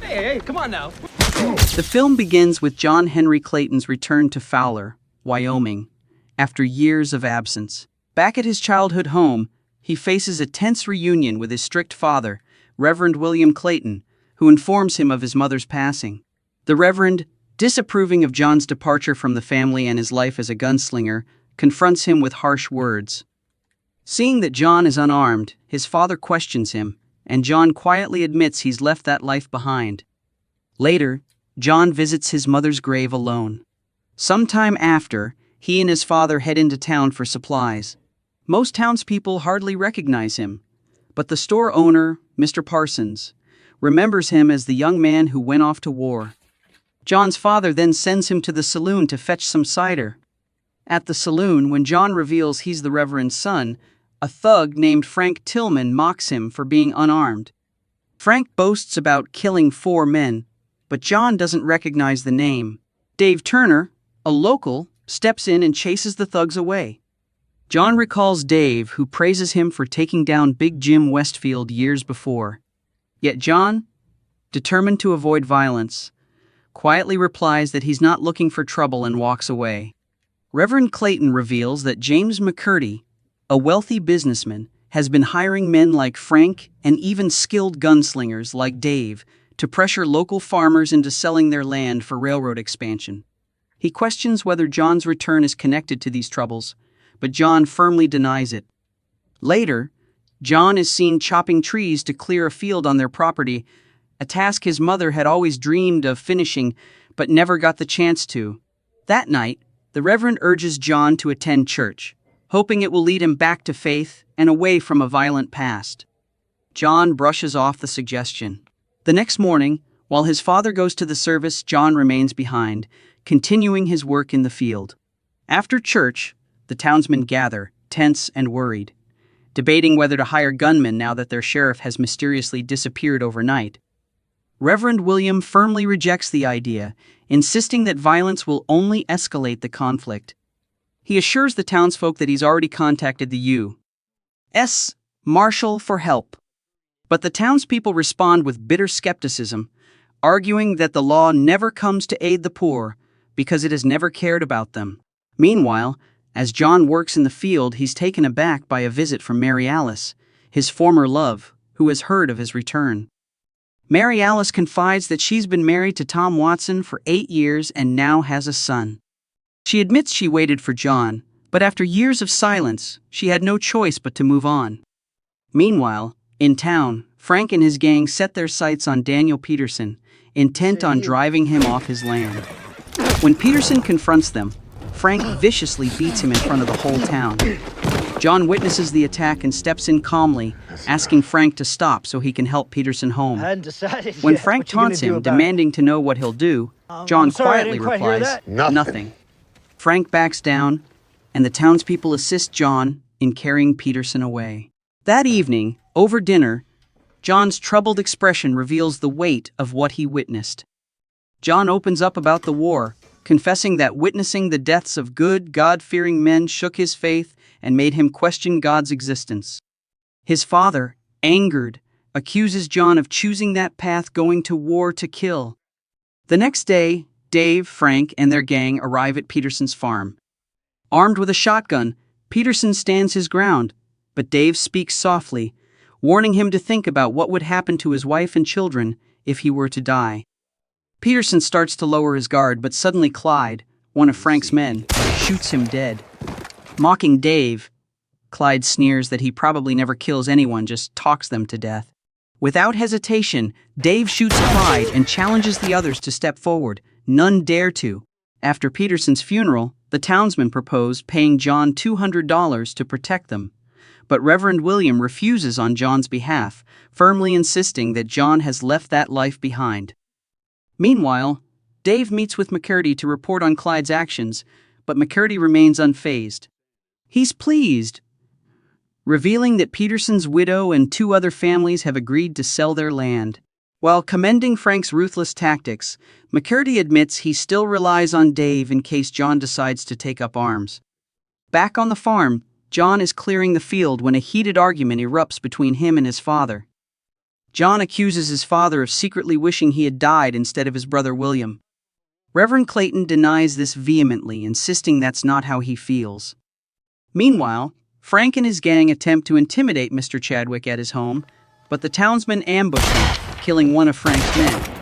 Hey, come on now. The film begins with John Henry Clayton's return to Fowler, Wyoming, after years of absence. Back at his childhood home, he faces a tense reunion with his strict father, Reverend William Clayton, who informs him of his mother's passing. The Reverend, disapproving of John's departure from the family and his life as a gunslinger, confronts him with harsh words. Seeing that John is unarmed, his father questions him, and John quietly admits he's left that life behind. Later, John visits his mother's grave alone. Sometime after, he and his father head into town for supplies. Most townspeople hardly recognize him, but the store owner, Mr. Parsons, remembers him as the young man who went off to war. John's father then sends him to the saloon to fetch some cider. At the saloon, when John reveals he's the Reverend's son, a thug named Frank Tillman mocks him for being unarmed. Frank boasts about killing 4 men, but John doesn't recognize the name. Dave Turner, a local, steps in and chases the thugs away. John recalls Dave, who praises him for taking down Big Jim Westfield years before. Yet John, determined to avoid violence, quietly replies that he's not looking for trouble and walks away. Reverend Clayton reveals that James McCurdy, a wealthy businessman, has been hiring men like Frank and even skilled gunslingers like Dave to pressure local farmers into selling their land for railroad expansion. He questions whether John's return is connected to these troubles, but John firmly denies it. Later, John is seen chopping trees to clear a field on their property, a task his mother had always dreamed of finishing but never got the chance to. That night, the Reverend urges John to attend church, hoping it will lead him back to faith and away from a violent past. John brushes off the suggestion. The next morning, while his father goes to the service, John remains behind, continuing his work in the field. After church, the townsmen gather, tense and worried, debating whether to hire gunmen now that their sheriff has mysteriously disappeared overnight. Reverend William firmly rejects the idea, insisting that violence will only escalate the conflict. He assures the townsfolk that he's already contacted the U.S. Marshal for help. But the townspeople respond with bitter skepticism, arguing that the law never comes to aid the poor because it has never cared about them. Meanwhile, as John works in the field, he's taken aback by a visit from Mary Alice, his former love, who has heard of his return. Mary Alice confides that she's been married to Tom Watson for 8 years and now has a son. She admits she waited for John, but after years of silence, she had no choice but to move on. Meanwhile, in town, Frank and his gang set their sights on Daniel Peterson, intent on driving him off his land. When Peterson confronts them, Frank viciously beats him in front of the whole town. John witnesses the attack and steps in calmly, asking Frank to stop so he can help Peterson home. When Frank taunts him, demanding to know what he'll do, John quietly replies, "Nothing." Frank backs down, and the townspeople assist John in carrying Peterson away. That evening, over dinner, John's troubled expression reveals the weight of what he witnessed. John opens up about the war, confessing that witnessing the deaths of good, God-fearing men shook his faith and made him question God's existence. His father, angered, accuses John of choosing that path, going to war to kill. The next day, Dave, Frank, and their gang arrive at Peterson's farm. Armed with a shotgun, Peterson stands his ground, but Dave speaks softly, warning him to think about what would happen to his wife and children if he were to die. Peterson starts to lower his guard, but suddenly Clyde, one of Frank's men, shoots him dead. Mocking Dave, Clyde sneers that he probably never kills anyone, just talks them to death. Without hesitation, Dave shoots Clyde and challenges the others to step forward. None dare to. After Peterson's funeral, the townsmen propose paying John $200 to protect them. But Reverend William refuses on John's behalf, firmly insisting that John has left that life behind. Meanwhile, Dave meets with McCurdy to report on Clyde's actions, but McCurdy remains unfazed. He's pleased, revealing that Peterson's widow and 2 other families have agreed to sell their land. While commending Frank's ruthless tactics, McCurdy admits he still relies on Dave in case John decides to take up arms. Back on the farm, John is clearing the field when a heated argument erupts between him and his father. John accuses his father of secretly wishing he had died instead of his brother William. Reverend Clayton denies this vehemently, insisting that's not how he feels. Meanwhile, Frank and his gang attempt to intimidate Mr. Chadwick at his home, but the townsmen ambush him, killing one of Frank's men.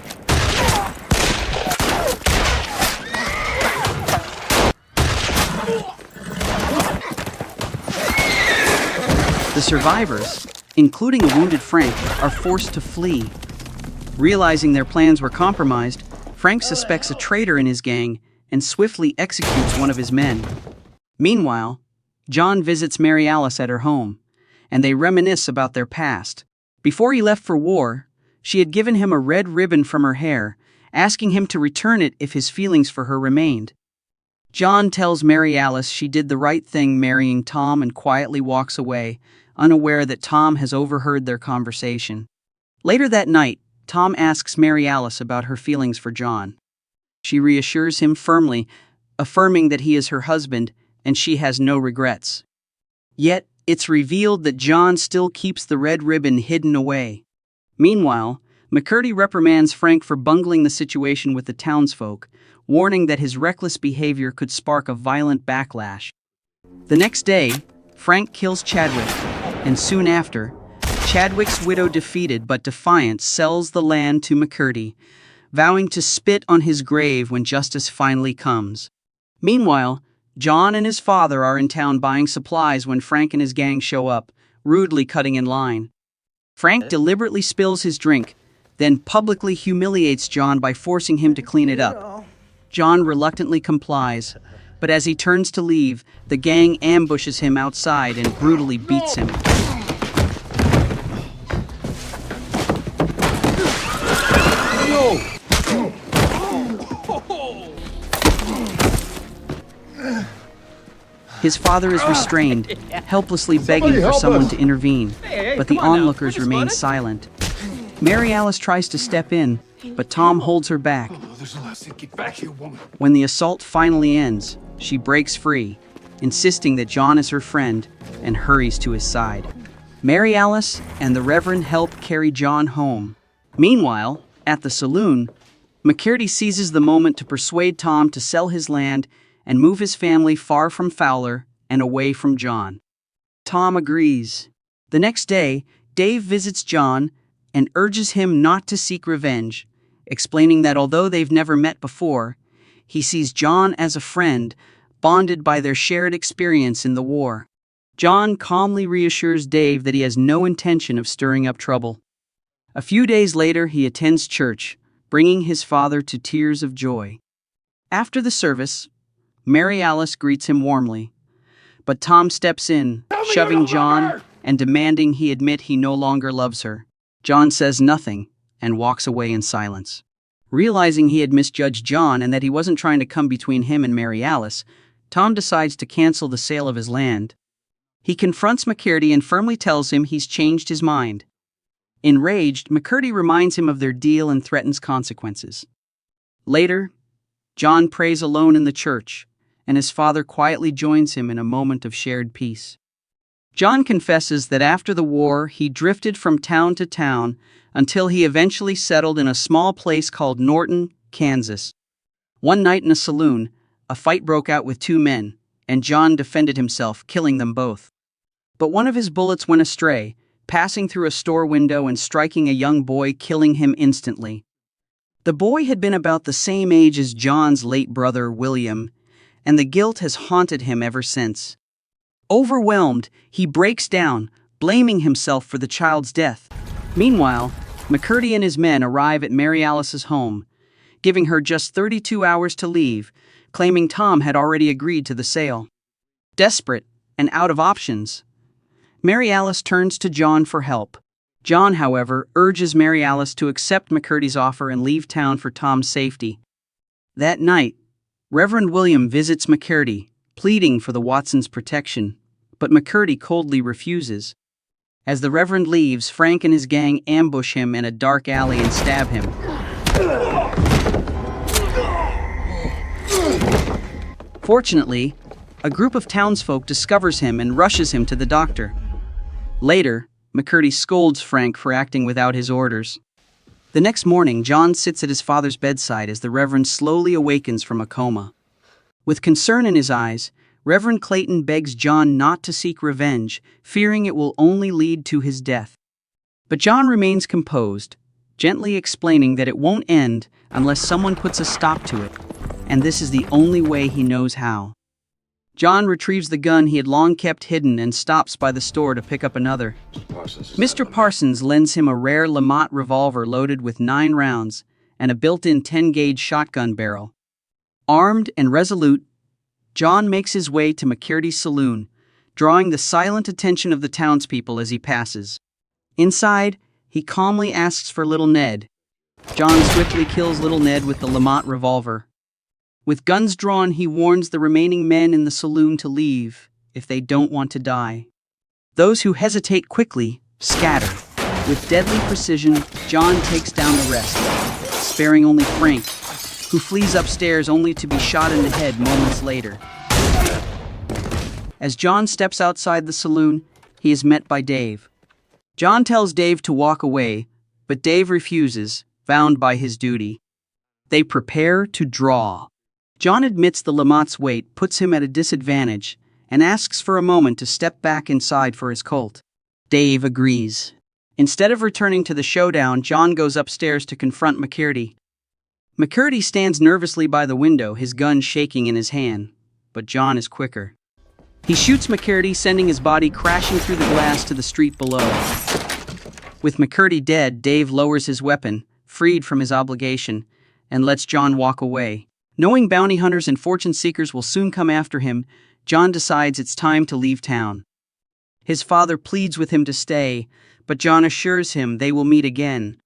The survivors, including a wounded Frank, are forced to flee. Realizing their plans were compromised, Frank suspects a traitor in his gang and swiftly executes one of his men. Meanwhile, John visits Mary Alice at her home, and they reminisce about their past. Before he left for war, she had given him a red ribbon from her hair, asking him to return it if his feelings for her remained. John tells Mary Alice she did the right thing marrying Tom and quietly walks away, unaware that Tom has overheard their conversation. Later that night, Tom asks Mary Alice about her feelings for John. She reassures him firmly, affirming that he is her husband and she has no regrets. Yet, it's revealed that John still keeps the red ribbon hidden away. Meanwhile, McCurdy reprimands Frank for bungling the situation with the townsfolk, warning that his reckless behavior could spark a violent backlash. The next day, Frank kills Chadwick, and soon after, Chadwick's widow, defeated but defiant, sells the land to McCurdy, vowing to spit on his grave when justice finally comes. Meanwhile, John and his father are in town buying supplies when Frank and his gang show up, rudely cutting in line. Frank deliberately spills his drink, then publicly humiliates John by forcing him to clean it up. John reluctantly complies, but as he turns to leave, the gang ambushes him outside and brutally beats him. His father is restrained, helplessly begging for someone to intervene, but the onlookers remain silent. Mary Alice tries to step in, but Tom holds her back. When the assault finally ends, she breaks free, insisting that John is her friend, and hurries to his side. Mary Alice and the Reverend help carry John home. Meanwhile, at the saloon, McCurdy seizes the moment to persuade Tom to sell his land and move his family far from Fowler and away from John. Tom agrees. The next day, Dave visits John and urges him not to seek revenge, explaining that although they've never met before, he sees John as a friend, bonded by their shared experience in the war. John calmly reassures Dave that he has no intention of stirring up trouble. A few days later, he attends church, bringing his father to tears of joy. After the service, Mary Alice greets him warmly, but Tom steps in, shoving John and demanding he admit he no longer loves her. John says nothing and walks away in silence. Realizing he had misjudged John and that he wasn't trying to come between him and Mary Alice, Tom decides to cancel the sale of his land. He confronts McCurdy and firmly tells him he's changed his mind. Enraged, McCurdy reminds him of their deal and threatens consequences. Later, John prays alone in the church, and his father quietly joins him in a moment of shared peace. John confesses that after the war, he drifted from town to town until he eventually settled in a small place called Norton, Kansas. One night in a saloon, a fight broke out with two men, and John defended himself, killing them both. But one of his bullets went astray, passing through a store window and striking a young boy, killing him instantly. The boy had been about the same age as John's late brother, William, and the guilt has haunted him ever since. Overwhelmed, he breaks down, blaming himself for the child's death. Meanwhile, McCurdy and his men arrive at Mary Alice's home, giving her just 32 hours to leave, claiming Tom had already agreed to the sale. Desperate and out of options, Mary Alice turns to John for help. John, however, urges Mary Alice to accept McCurdy's offer and leave town for Tom's safety. That night, Reverend William visits McCurdy, pleading for the Watsons' protection, but McCurdy coldly refuses. As the Reverend leaves, Frank and his gang ambush him in a dark alley and stab him. Fortunately, A group of townsfolk discovers him and rushes him to the doctor. Later, McCurdy scolds Frank for acting without his orders. The next morning, John sits at his father's bedside as the Reverend slowly awakens from a coma. With concern in his eyes, Reverend Clayton begs John not to seek revenge, fearing it will only lead to his death. But John remains composed, gently explaining that it won't end unless someone puts a stop to it, and this is the only way he knows how. John retrieves the gun he had long kept hidden and stops by the store to pick up another. Mr. Parsons lends him a rare Lamont revolver loaded with 9 rounds and a built-in 10-gauge shotgun barrel. Armed and resolute, John makes his way to McCurdy's saloon, drawing the silent attention of the townspeople as he passes. Inside, he calmly asks for Little Ned. John swiftly kills Little Ned with the Lamont revolver. With guns drawn, he warns the remaining men in the saloon to leave if they don't want to die. Those who hesitate quickly scatter. With deadly precision, John takes down the rest, sparing only Frank, who flees upstairs only to be shot in the head moments later. As John steps outside the saloon, he is met by Dave. John tells Dave to walk away, but Dave refuses, bound by his duty. They prepare to draw. John admits the Lamont's weight puts him at a disadvantage and asks for a moment to step back inside for his Colt. Dave agrees. Instead of returning to the showdown, John goes upstairs to confront McCurdy. McCurdy stands nervously by the window, his gun shaking in his hand, but John is quicker. He shoots McCurdy, sending his body crashing through the glass to the street below. With McCurdy dead, Dave lowers his weapon, freed from his obligation, and lets John walk away. Knowing bounty hunters and fortune seekers will soon come after him, John decides it's time to leave town. His father pleads with him to stay, but John assures him they will meet again.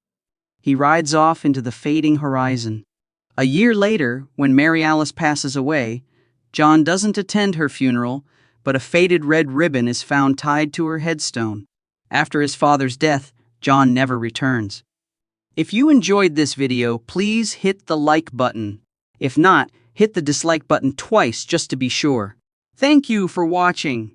He rides off into the fading horizon. A year later, when Mary Alice passes away, John doesn't attend her funeral, but a faded red ribbon is found tied to her headstone. After his father's death, John never returns. If you enjoyed this video, please hit the like button. If not, hit the dislike button twice just to be sure. Thank you for watching.